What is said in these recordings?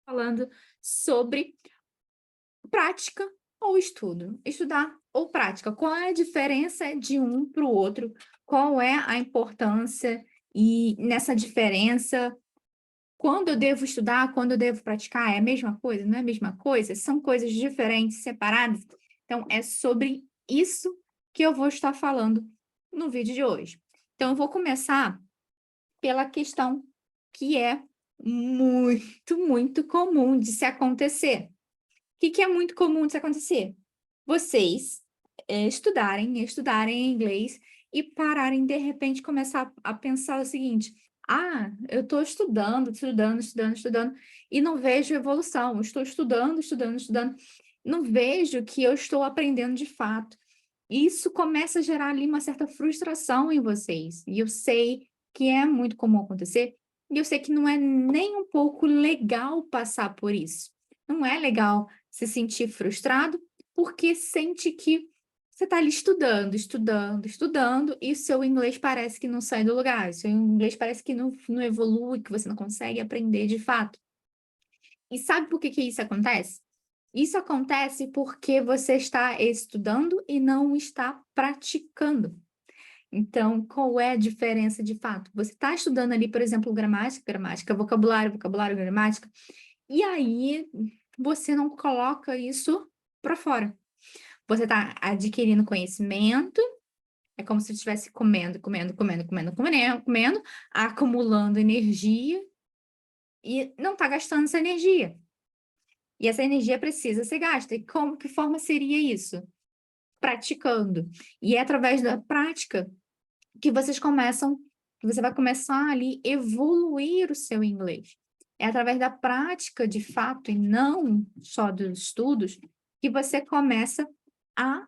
falando sobre prática ou estudo, estudar ou prática. Qual é a diferença de um para o outro? Qual é a importância? E nessa diferença, quando eu devo estudar, quando eu devo praticar, é a mesma coisa? Não é a mesma coisa? São coisas diferentes, separadas? Então, é sobre isso que eu vou estar falando no vídeo de hoje. Então, eu vou começar pela questão que é muito comum de se acontecer. Que é muito comum de se acontecer? Vocês estudarem inglês e pararem de repente começar a pensar o seguinte: "Ah, eu estou estudando e não vejo evolução. Eu estou estudando, não vejo que eu estou aprendendo de fato". Isso começa a gerar ali uma certa frustração em vocês, e eu sei que é muito comum acontecer, e eu sei que não é nem um pouco legal passar por isso. Não é legal se sentir frustrado, porque sente que você está ali estudando, e seu inglês parece que não sai do lugar, seu inglês parece que não evolui, que você não consegue aprender de fato. E sabe por que isso acontece? Isso acontece porque você está estudando e não está praticando. Então, qual é a diferença de fato? Você está estudando ali, por exemplo, gramática, vocabulário, gramática, e aí você não coloca isso para fora. Você está adquirindo conhecimento, é como se estivesse comendo, acumulando energia e não está gastando essa energia. E essa energia precisa ser gasta. E que forma seria isso? Praticando. E é através da prática que que você vai começar ali evoluir o seu inglês. É através da prática, de fato, e não só dos estudos, que você começa a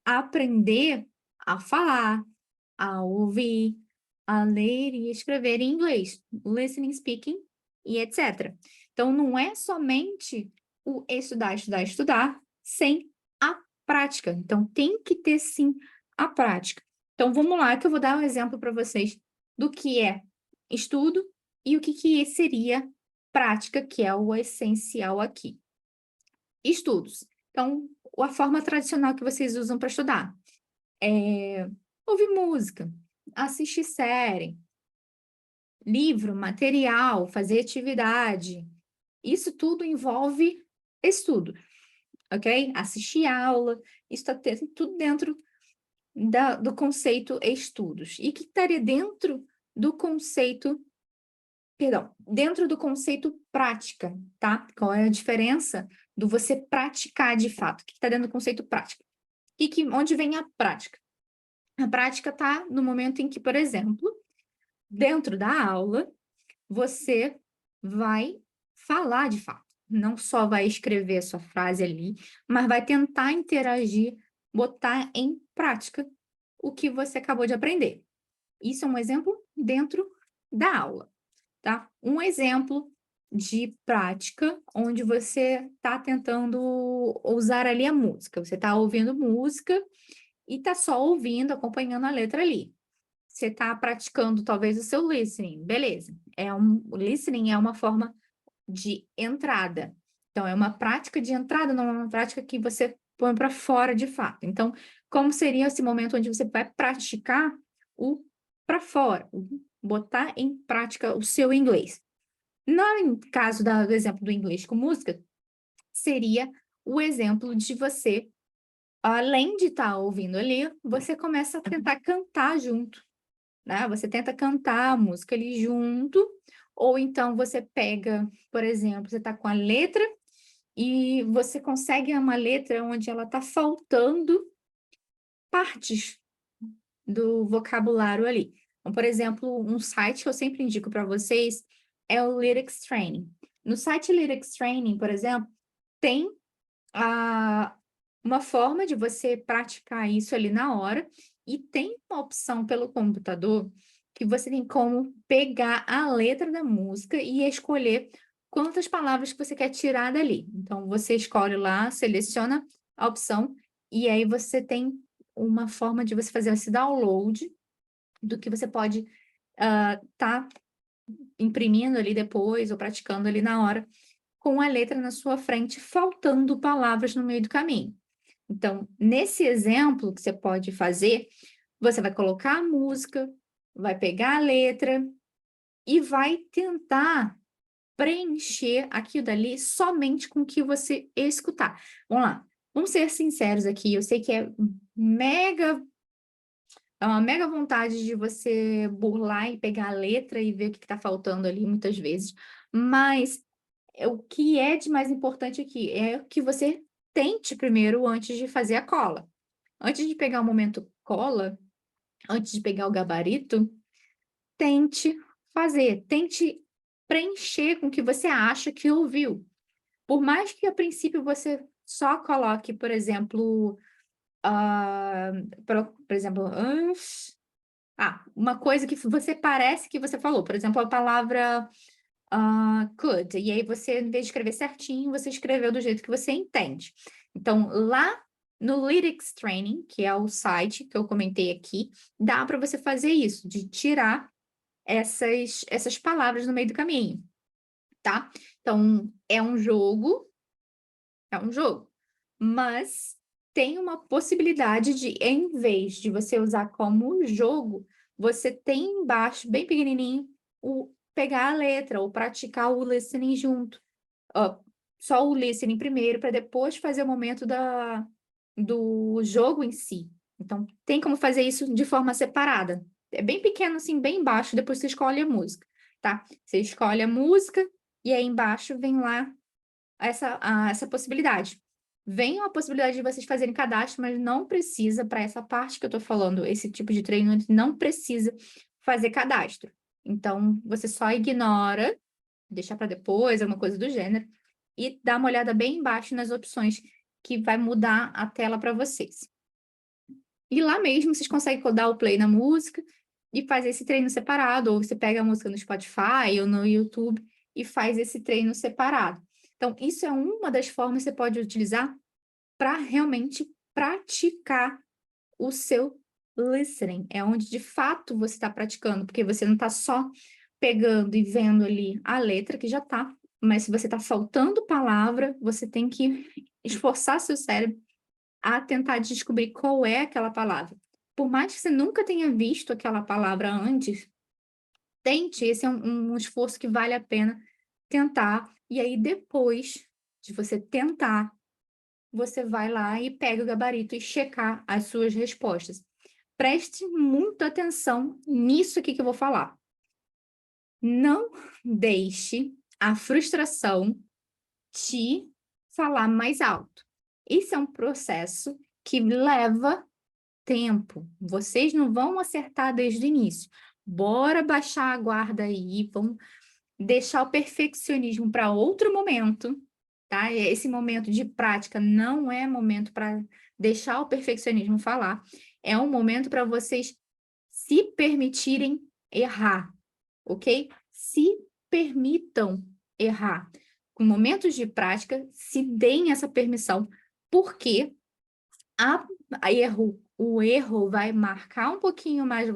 aprender a falar, a ouvir, a ler e escrever em inglês, listening, speaking e etc. Então, não é somente o estudar, sem a prática. Então, tem que ter sim a prática. Então, vamos lá, que eu vou dar um exemplo para vocês do que é estudo e o que seria prática, que é o essencial aqui. Estudos. Então, a forma tradicional que vocês usam para estudar é ouvir música, assistir série, livro, material, fazer atividade. Isso tudo envolve estudo, ok? Assistir aula, isso está tudo dentro do conceito estudos. E que estaria dentro do conceito, perdão, dentro do conceito prática, tá? Qual é a diferença do você praticar de fato? O que está dentro do conceito prática? Onde vem a prática? A prática está no momento em que, por exemplo, dentro da aula, você vai falar de fato. Não só vai escrever a sua frase ali, mas vai tentar interagir, botar em prática o que você acabou de aprender. Isso é um exemplo dentro da aula, tá? Um exemplo de prática onde você está tentando usar ali a música. Você está ouvindo música e está só ouvindo, acompanhando a letra ali. Você está praticando talvez o seu listening, beleza. O listening é uma forma de entrada. Então, é uma prática de entrada, não é uma prática que você põe para fora de fato. Então, como seria esse momento onde você vai praticar o para fora, botar em prática o seu inglês? No caso do exemplo do inglês com música, seria o exemplo de você, além de estar ouvindo ali, você começa a tentar cantar junto, né? Você tenta cantar a música ali junto, ou então você pega, por exemplo, você está com a letra e você consegue uma letra onde ela está faltando partes do vocabulário ali. Então, por exemplo, um site que eu sempre indico para vocês é o Lyrics Training. No site Lyrics Training, por exemplo, tem a uma forma de você praticar isso ali na hora, e tem uma opção pelo computador que você tem como pegar a letra da música e escolher quantas palavras que você quer tirar dali. Então, você escolhe lá, seleciona a opção, e aí você tem uma forma de você fazer esse download do que você pode tá imprimindo ali depois ou praticando ali na hora com a letra na sua frente, faltando palavras no meio do caminho. Então, nesse exemplo que você pode fazer, você vai colocar a música, vai pegar a letra e vai tentar preencher aquilo dali somente com o que você escutar. Vamos lá, vamos ser sinceros aqui, eu sei que é uma mega vontade de você burlar e pegar a letra e ver o que está faltando ali muitas vezes, mas o que é de mais importante aqui é que você tente primeiro antes de fazer a cola. Antes de pegar o momento cola, antes de pegar o gabarito, tente fazer, tente preencher com o que você acha que ouviu. Por mais que a princípio você só coloque, por exemplo, ah, por exemplo, uma coisa que você parece que você falou, por exemplo, a palavra could, e aí você, em vez de escrever certinho, você escreveu do jeito que você entende. Então, lá no Lyrics Training, que é o site que eu comentei aqui, dá para você fazer isso, de tirar essas palavras no meio do caminho, tá? Então, é um jogo, mas tem uma possibilidade de, em vez de você usar como jogo, você tem embaixo, bem pequenininho, pegar a letra ou praticar o listening junto. Ó, só o listening primeiro, para depois fazer o momento do jogo em si. Então, tem como fazer isso de forma separada. É bem pequeno, assim, bem embaixo, depois você escolhe a música, tá? Você escolhe a música e aí embaixo vem lá essa possibilidade. Vem a possibilidade de vocês fazerem cadastro, mas não precisa, para essa parte que eu estou falando, esse tipo de treino, não precisa fazer cadastro. Então, você só ignora, deixa para depois, alguma coisa do gênero, e dá uma olhada bem embaixo nas opções, que vai mudar a tela para vocês. E lá mesmo vocês conseguem dar o play na música e fazer esse treino separado, ou você pega a música no Spotify ou no YouTube e faz esse treino separado. Então, isso é uma das formas que você pode utilizar para realmente praticar o seu listening. É onde de fato você está praticando, porque você não está só pegando e vendo ali a letra que já está, mas se você está faltando palavra, você tem que esforçar seu cérebro a tentar descobrir qual é aquela palavra. Por mais que você nunca tenha visto aquela palavra antes, tente, esse é um esforço que vale a pena tentar, e aí depois de você tentar, você vai lá e pega o gabarito e checar as suas respostas. Preste muita atenção nisso aqui que eu vou falar. Não deixe a frustração te falar mais alto. Esse é um processo que leva tempo. Vocês não vão acertar desde o início. Bora baixar a guarda aí, vamos deixar o perfeccionismo para outro momento, tá? Esse momento de prática não é momento para deixar o perfeccionismo falar, é um momento para vocês se permitirem errar, ok? Se permitam errar. Com momentos de prática, se deem essa permissão, porque o erro vai marcar um pouquinho mais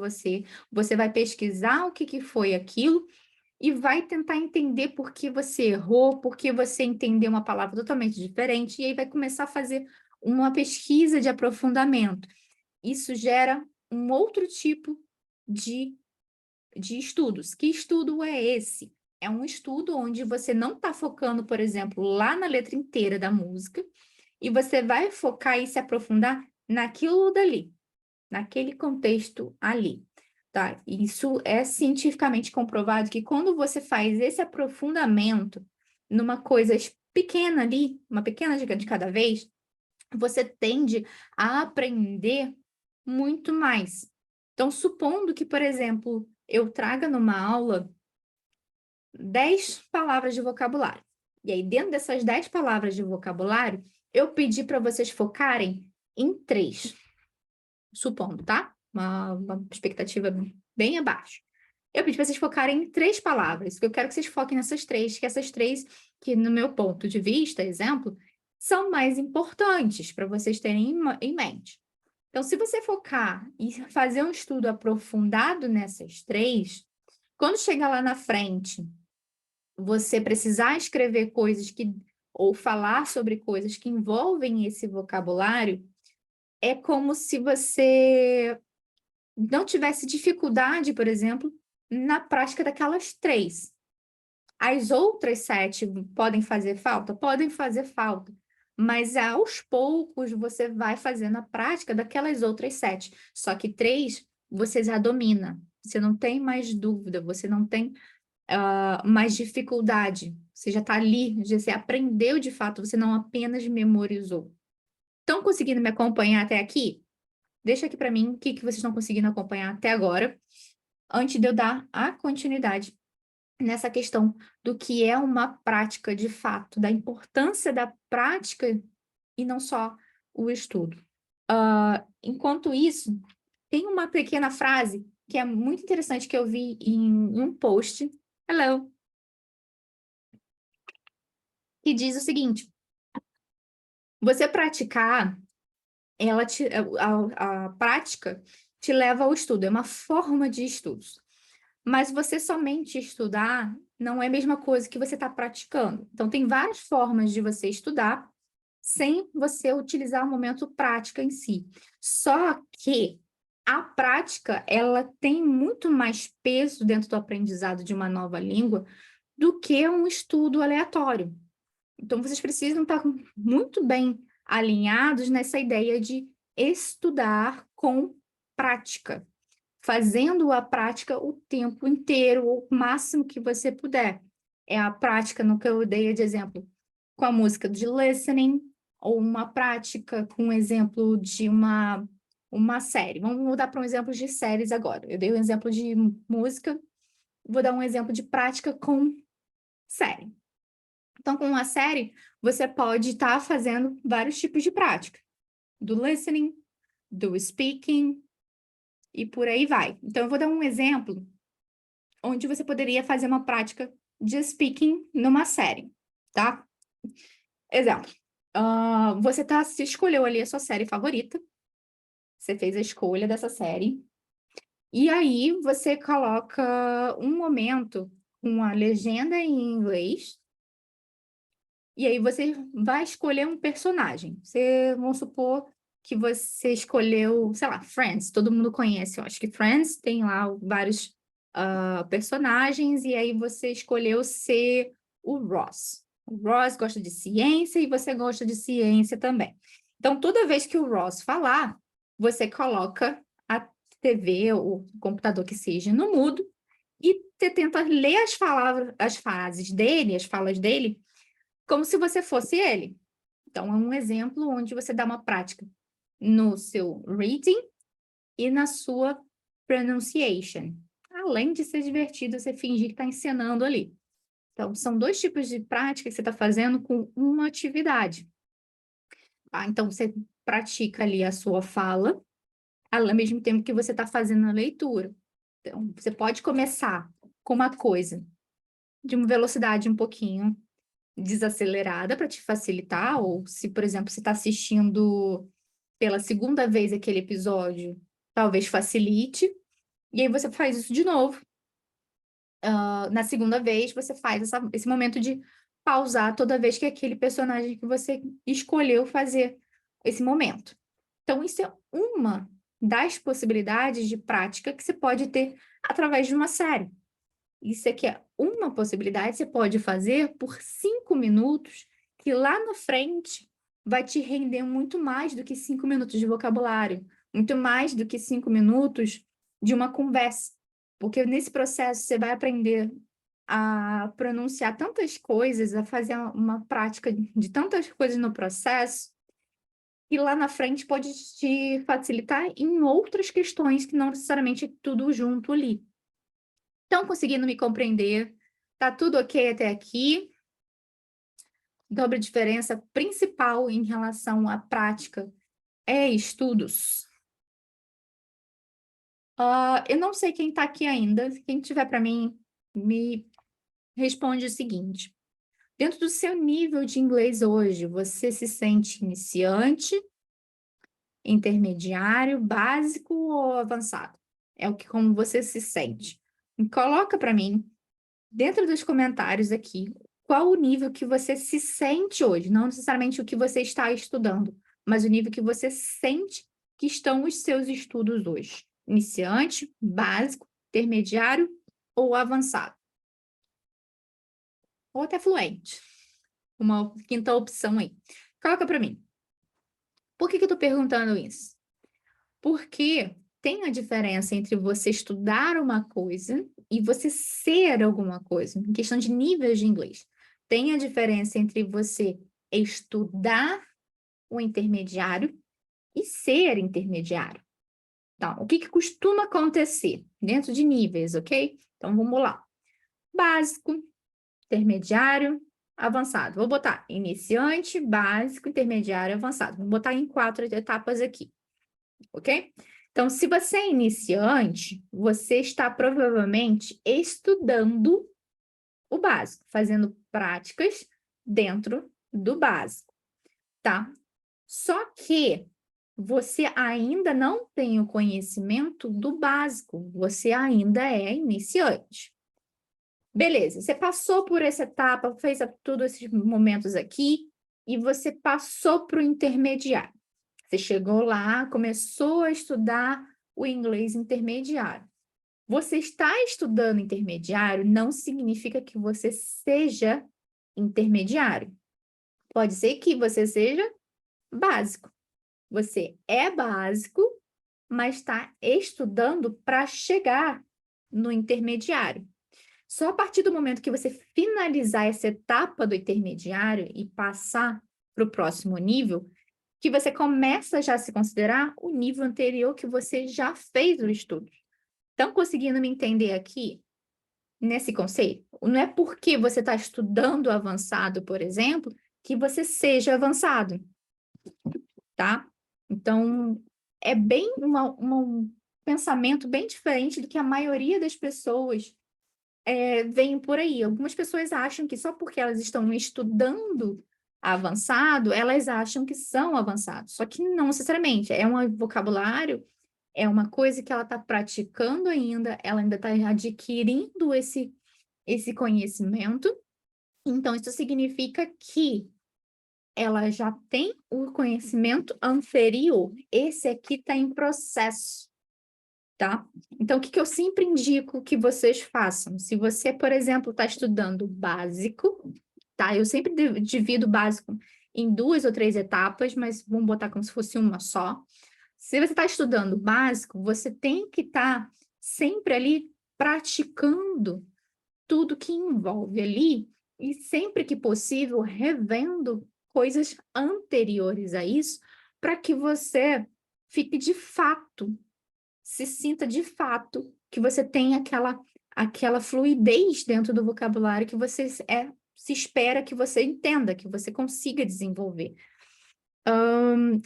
você vai pesquisar o que foi aquilo e vai tentar entender por que você errou, por que você entendeu uma palavra totalmente diferente, e aí vai começar a fazer uma pesquisa de aprofundamento. Isso gera um outro tipo de estudos. Que estudo é esse? É um estudo onde você não está focando, por exemplo, lá na letra inteira da música, e você vai focar e se aprofundar naquilo dali, naquele contexto ali, tá? Isso é cientificamente comprovado que quando você faz esse aprofundamento numa coisa pequena ali, uma pequena de cada vez, você tende a aprender muito mais. Então, supondo que, por exemplo, eu traga numa aula 10 palavras de vocabulário. E aí, dentro dessas 10 palavras de vocabulário, eu pedi para vocês focarem em 3, supondo, tá? Uma expectativa bem abaixo. Eu pedi para vocês focarem em 3 palavras, que eu quero que vocês foquem nessas 3, que essas 3, que no meu ponto de vista, exemplo, são mais importantes para vocês terem em mente. Então, se você focar e fazer um estudo aprofundado nessas 3, quando chegar lá na frente você precisar escrever coisas ou falar sobre coisas que envolvem esse vocabulário, é como se você não tivesse dificuldade, por exemplo, na prática daquelas 3. As outras 7 podem fazer falta? Podem fazer falta. Mas aos poucos você vai fazendo a prática daquelas outras 7. Só que 3 você já domina. Você não tem mais dúvida, você não tem mais dificuldade. Você já está ali, você aprendeu de fato, você não apenas memorizou. Estão conseguindo me acompanhar até aqui? Deixa aqui para mim o que vocês estão conseguindo acompanhar até agora, antes de eu dar a continuidade nessa questão do que é uma prática de fato, da importância da prática e não só o estudo. Enquanto isso, tem uma pequena frase que é muito interessante que eu vi em um post, hello, que diz o seguinte: você praticar, a prática te leva ao estudo, é uma forma de estudos. Mas você somente estudar não é a mesma coisa que você está praticando. Então, tem várias formas de você estudar sem você utilizar o momento prática em si. Só que a prática, ela tem muito mais peso dentro do aprendizado de uma nova língua do que um estudo aleatório. Então, vocês precisam estar muito bem alinhados nessa ideia de estudar com prática, fazendo a prática o tempo inteiro, o máximo que você puder. É a prática, no que eu dei de exemplo, com a música de listening, ou uma prática com um exemplo de uma série. Vamos mudar para um exemplo de séries agora. Eu dei um exemplo de música, vou dar um exemplo de prática com série. Então, com uma série, você pode estar fazendo vários tipos de prática. Do listening, do speaking, e por aí vai. Então, eu vou dar um exemplo onde você poderia fazer uma prática de speaking numa série, tá? Exemplo. Você escolheu ali a sua série favorita, você fez a escolha dessa série, e aí você coloca um momento com a legenda em inglês, e aí você vai escolher um personagem. Vamos supor que você escolheu, sei lá, Friends, todo mundo conhece, eu acho que Friends tem lá vários personagens, e aí você escolheu ser o Ross. O Ross gosta de ciência e você gosta de ciência também. Então, toda vez que o Ross falar, você coloca a TV ou o computador que seja no mudo e você tenta ler as frases dele, as falas dele, como se você fosse ele. Então, é um exemplo onde você dá uma prática no seu reading e na sua pronunciation. Além de ser divertido, você fingir que está ensinando ali. Então, são 2 tipos de prática que você está fazendo com uma atividade. Tá? Então, você pratica ali a sua fala, ao mesmo tempo que você está fazendo a leitura. Então, você pode começar com uma coisa de uma velocidade um pouquinho desacelerada para te facilitar, ou se, por exemplo, você está assistindo pela segunda vez aquele episódio, talvez facilite, e aí você faz isso de novo. Na segunda vez, você faz esse momento de pausar toda vez que aquele personagem que você escolheu fazer esse momento. Então, isso é uma das possibilidades de prática que você pode ter através de uma série. Isso aqui é uma possibilidade que você pode fazer por 5 minutos, que lá na frente vai te render muito mais do que 5 minutos de vocabulário, muito mais do que 5 minutos de uma conversa. Porque nesse processo você vai aprender a pronunciar tantas coisas, a fazer uma prática de tantas coisas no processo, e lá na frente pode te facilitar em outras questões que não necessariamente é tudo junto ali. Estão conseguindo me compreender? Tá tudo ok até aqui? Dobra diferença principal em relação à prática é estudos. Eu não sei quem está aqui ainda. Quem tiver para mim, me responde o seguinte: dentro do seu nível de inglês hoje, você se sente iniciante, intermediário, básico ou avançado? É o que como você se sente. Coloca para mim dentro dos comentários aqui, qual o nível que você se sente hoje, não necessariamente o que você está estudando, mas o nível que você sente que estão os seus estudos hoje. Iniciante, básico, intermediário ou avançado. Ou até fluente. Uma quinta opção aí. Coloca para mim. Por que eu estou perguntando isso? Porque tem a diferença entre você estudar uma coisa e você ser alguma coisa, em questão de níveis de inglês. Tem a diferença entre você estudar o intermediário e ser intermediário. Então, o que costuma acontecer dentro de níveis, ok? Então, vamos lá. Básico, intermediário, avançado. Vou botar iniciante, básico, intermediário, avançado. Vou botar em 4 etapas aqui, ok? Então, se você é iniciante, você está provavelmente estudando o básico, fazendo práticas dentro do básico, tá? Só que você ainda não tem o conhecimento do básico, você ainda é iniciante. Beleza, você passou por essa etapa, fez todos esses momentos aqui, e você passou para o intermediário. Você chegou lá, começou a estudar o inglês intermediário. Você está estudando intermediário não significa que você seja intermediário. Pode ser que você seja básico. Você é básico, mas está estudando para chegar no intermediário. Só a partir do momento que você finalizar essa etapa do intermediário e passar para o próximo nível, que você começa já a se considerar o nível anterior que você já fez o estudo. Estão conseguindo me entender aqui, nesse conceito? Não é porque você está estudando avançado, por exemplo, que você seja avançado, tá? Então, é bem um pensamento bem diferente do que a maioria das pessoas vem por aí. Algumas pessoas acham que só porque elas estão estudando avançado, elas acham que são avançados. Só que não necessariamente. É um vocabulário, é uma coisa que ela está praticando ainda, ela ainda está adquirindo esse conhecimento. Então, isso significa que ela já tem o conhecimento anterior. Esse aqui está em processo, tá? Então, o que eu sempre indico que vocês façam? Se você, por exemplo, está estudando básico, tá? Eu sempre divido o básico em 2 ou 3 etapas, mas vamos botar como se fosse uma só. Se você está estudando básico, você tem que estar sempre ali praticando tudo que envolve ali e sempre que possível revendo coisas anteriores a isso para que você fique de fato, se sinta de fato que você tem aquela fluidez dentro do vocabulário que você se espera que você entenda, que você consiga desenvolver.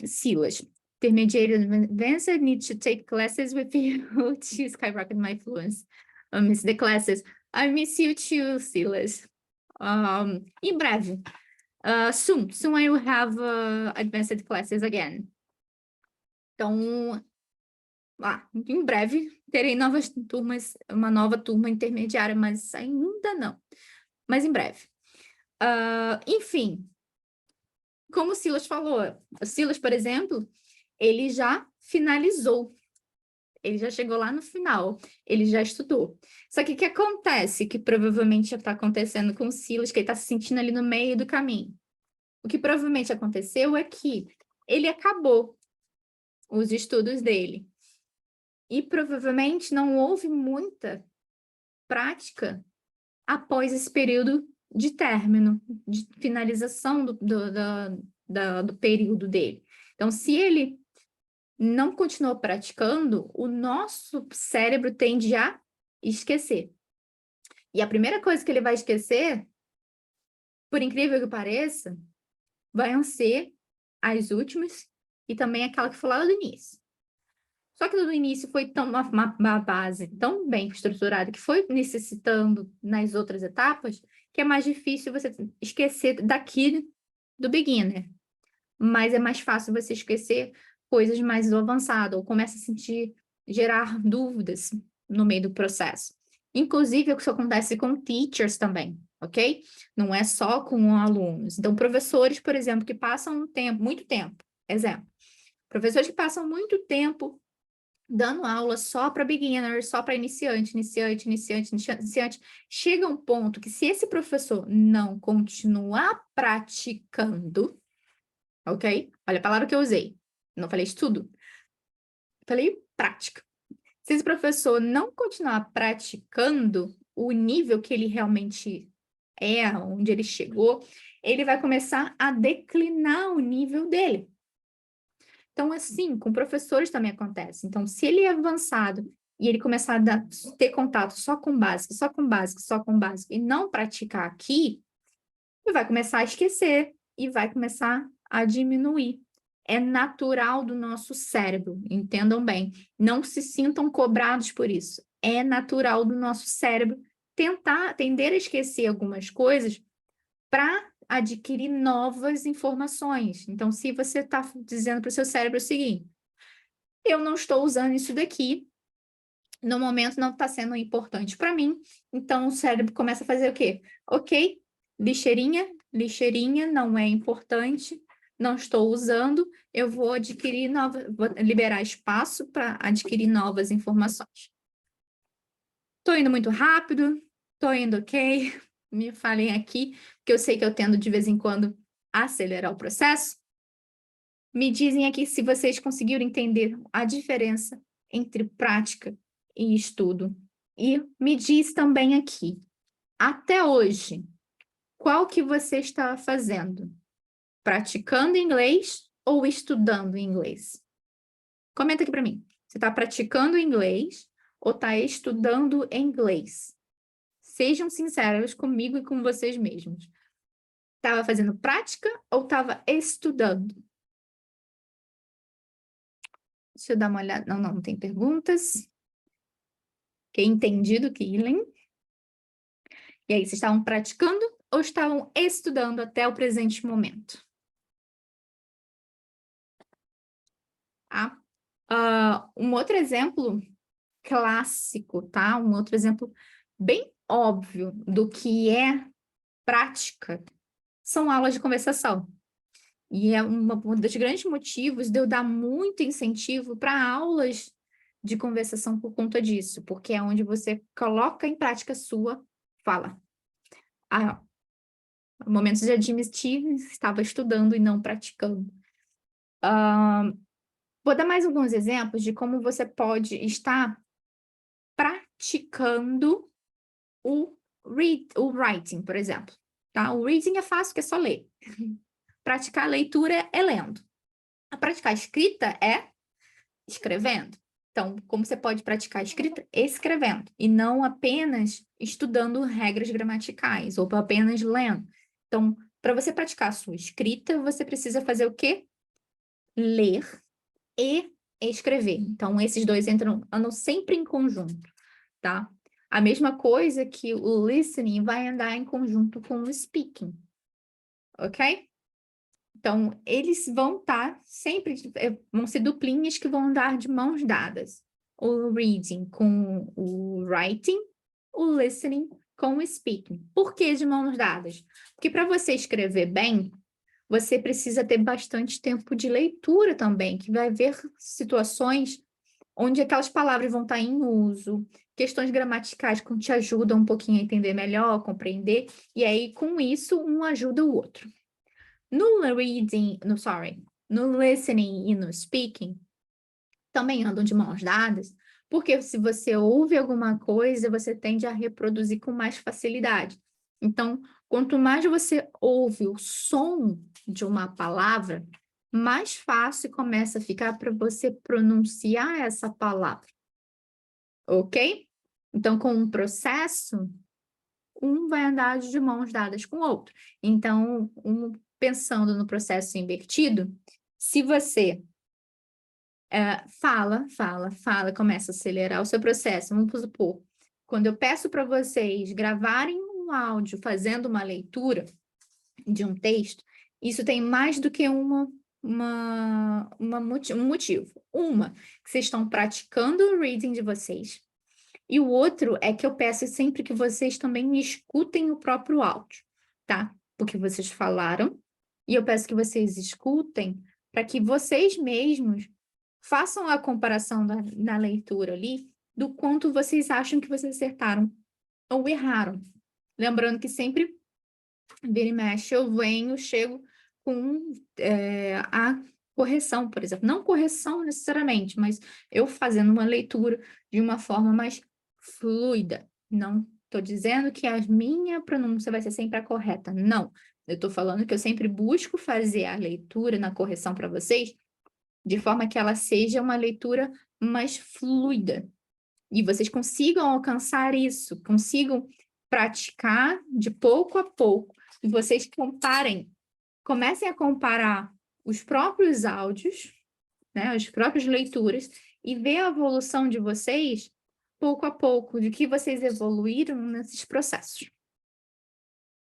Silas, intermediate and advanced, need to take classes with you to skyrocket my fluency. Miss the classes. I miss you too, Silas. Em breve. Soon I will have advanced classes again. Então, em breve terei novas turmas, uma nova turma intermediária, mas ainda não. Mas em breve. Enfim, como o Silas falou, o Silas, por exemplo, ele já finalizou. Ele já chegou lá no final, ele já estudou. Só que o que acontece, que provavelmente já está acontecendo com o Silas, que ele está se sentindo ali no meio do caminho. O que provavelmente aconteceu é que ele acabou os estudos dele. E provavelmente não houve muita prática após esse período de término, de finalização do período dele. Então, se ele não continuou praticando, o nosso cérebro tende a esquecer. E a primeira coisa que ele vai esquecer, por incrível que pareça, vão ser as últimas e também aquela que foi lá do início. Só que no início foi uma base tão bem estruturada que foi necessitando nas outras etapas que é mais difícil você esquecer daqui do beginner. Mas é mais fácil você esquecer coisas mais avançadas ou começa a gerar dúvidas no meio do processo. Inclusive, isso acontece com teachers também, ok? Não é só com alunos. Então, professores, por exemplo, que passam muito tempo, exemplo, professores que passam muito tempo dando aula só para beginners, só para iniciante, chega um ponto que se esse professor não continuar praticando, ok? Olha a palavra que eu usei, não falei estudo, falei prática. Se esse professor não continuar praticando o nível que ele realmente é, onde ele chegou, ele vai começar a declinar o nível dele. Então, assim, com professores também acontece. Então, se ele é avançado e ele começar a ter contato só com básico, só com básico, só com básico, e não praticar aqui, ele vai começar a esquecer e vai começar a diminuir. É natural do nosso cérebro, entendam bem. Não se sintam cobrados por isso. É natural do nosso cérebro tender a esquecer algumas coisas para adquirir novas informações. Então, se você está dizendo para o seu cérebro o seguinte: eu não estou usando isso daqui, no momento não está sendo importante para mim, então o cérebro começa a fazer o quê? Ok, lixeirinha, lixeirinha não é importante, não estou usando, eu vou vou liberar espaço para adquirir novas informações. Estou indo muito rápido, estou indo ok, me falem aqui, porque eu sei que eu tendo de vez em quando acelerar o processo. Me dizem aqui se vocês conseguiram entender a diferença entre prática e estudo. E me diz também aqui, até hoje, qual que você está fazendo? Praticando inglês ou estudando inglês? Comenta aqui para mim. Você está praticando inglês ou está estudando inglês? Sejam sinceros comigo e com vocês mesmos. Estava fazendo prática ou estava estudando? Deixa eu dar uma olhada. Não, não tem perguntas. Ok, entendido, Killing. E aí, vocês estavam praticando ou estavam estudando até o presente momento? Tá? Um outro exemplo clássico, tá? Um outro exemplo bem óbvio do que é prática são aulas de conversação. E é um dos grandes motivos de eu dar muito incentivo para aulas de conversação por conta disso, porque é onde você coloca em prática a sua fala. Momentos de admitir, estava estudando e não praticando. Vou dar mais alguns exemplos de como você pode estar praticando o writing, por exemplo. Tá? O reading é fácil, que é só ler. Praticar a leitura é lendo. A praticar a escrita é escrevendo. Então, como você pode praticar a escrita? Escrevendo. E não apenas estudando regras gramaticais ou apenas lendo. Então, para você praticar a sua escrita, você precisa fazer o quê? Ler e escrever. Então, esses dois andam sempre em conjunto, tá? A mesma coisa que o listening vai andar em conjunto com o speaking, ok? Então, eles vão estar sempre, vão ser duplinhas que vão andar de mãos dadas. O reading com o writing, o listening com o speaking. Por que de mãos dadas? Porque para você escrever bem, você precisa ter bastante tempo de leitura também, que vai haver situações onde aquelas palavras vão estar em uso, questões gramaticais que te ajudam um pouquinho a entender melhor, compreender, e aí com isso um ajuda o outro. No listening e no speaking, também andam de mãos dadas, porque se você ouve alguma coisa, você tende a reproduzir com mais facilidade. Então, quanto mais você ouve o som de uma palavra, mais fácil começa a ficar para você pronunciar essa palavra. Ok? Então, com o processo, um vai andar de mãos dadas com o outro. Então, pensando no processo invertido, se você fala, começa a acelerar o seu processo, vamos supor, quando eu peço para vocês gravarem um áudio fazendo uma leitura de um texto, isso tem mais do que um motivo. Uma, que vocês estão praticando o reading de vocês. E o outro é que eu peço sempre que vocês também escutem o próprio áudio, tá? Porque vocês falaram, e eu peço que vocês escutem para que vocês mesmos façam a comparação na leitura ali do quanto vocês acham que vocês acertaram ou erraram. Lembrando que sempre, vira e mexe, chego com a correção, por exemplo. Não correção necessariamente, mas eu fazendo uma leitura de uma forma mais fluida. Não estou dizendo que a minha pronúncia vai ser sempre a correta. Não. Eu estou falando que eu sempre busco fazer a leitura na correção para vocês de forma que ela seja uma leitura mais fluida. E vocês consigam alcançar isso, consigam praticar de pouco a pouco. E vocês comecem a comparar os próprios áudios, né, as próprias leituras, e ver a evolução de vocês pouco a pouco, de que vocês evoluíram nesses processos.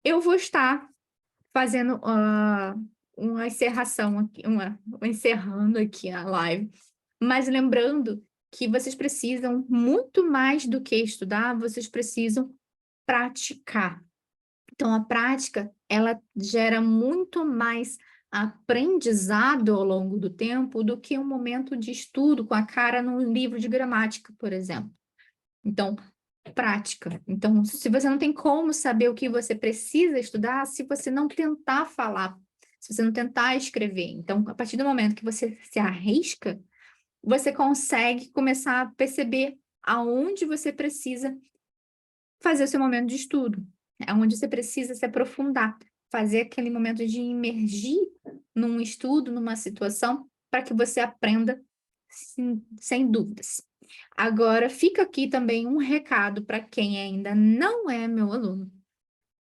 Eu vou estar fazendo uma encerração aqui, encerrando aqui a live, mas lembrando que vocês precisam muito mais do que estudar, vocês precisam praticar. Então, a prática, ela gera muito mais aprendizado ao longo do tempo do que um momento de estudo com a cara num livro de gramática, por exemplo. Então, prática. Então, se você não tem como saber o que você precisa estudar, se você não tentar falar, se você não tentar escrever. Então, a partir do momento que você se arrisca, você consegue começar a perceber aonde você precisa fazer o seu momento de estudo, aonde você precisa se aprofundar, fazer aquele momento de imergir num estudo, numa situação, para que você aprenda sem dúvidas. Agora, fica aqui também um recado para quem ainda não é meu aluno.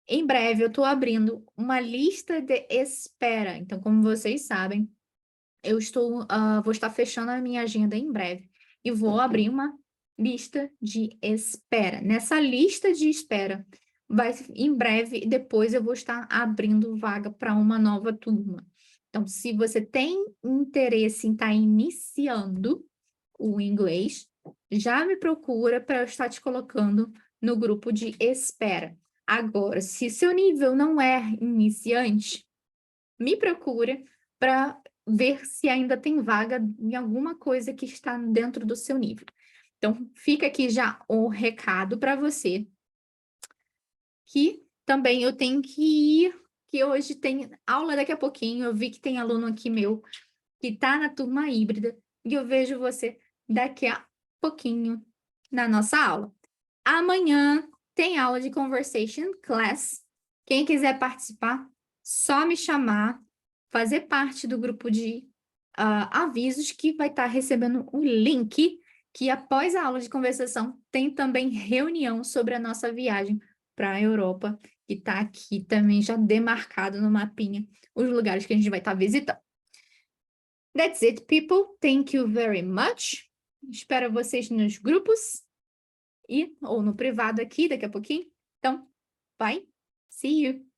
Em breve, eu estou abrindo uma lista de espera. Então, como vocês sabem, eu vou estar fechando a minha agenda em breve e vou abrir uma lista de espera. Nessa lista de espera, em breve, depois eu vou estar abrindo vaga para uma nova turma. Então, se você tem interesse em estar iniciando o inglês, já me procura para eu estar te colocando no grupo de espera. Agora, se seu nível não é iniciante, me procura para ver se ainda tem vaga em alguma coisa que está dentro do seu nível. Então, fica aqui já o recado para você, que também eu tenho que ir, que hoje tem aula daqui a pouquinho. Eu vi que tem aluno aqui meu que está na turma híbrida, e eu vejo você daqui a pouquinho na nossa aula. Amanhã tem aula de Conversation Class. Quem quiser participar, só me chamar, fazer parte do grupo de avisos, que vai estar recebendo o link, que após a aula de conversação tem também reunião sobre a nossa viagem para a Europa, que está aqui também já demarcado no mapinha, os lugares que a gente vai estar visitando. That's it, people. Thank you very much. Espero vocês nos grupos ou no privado aqui daqui a pouquinho. Então, bye. See you.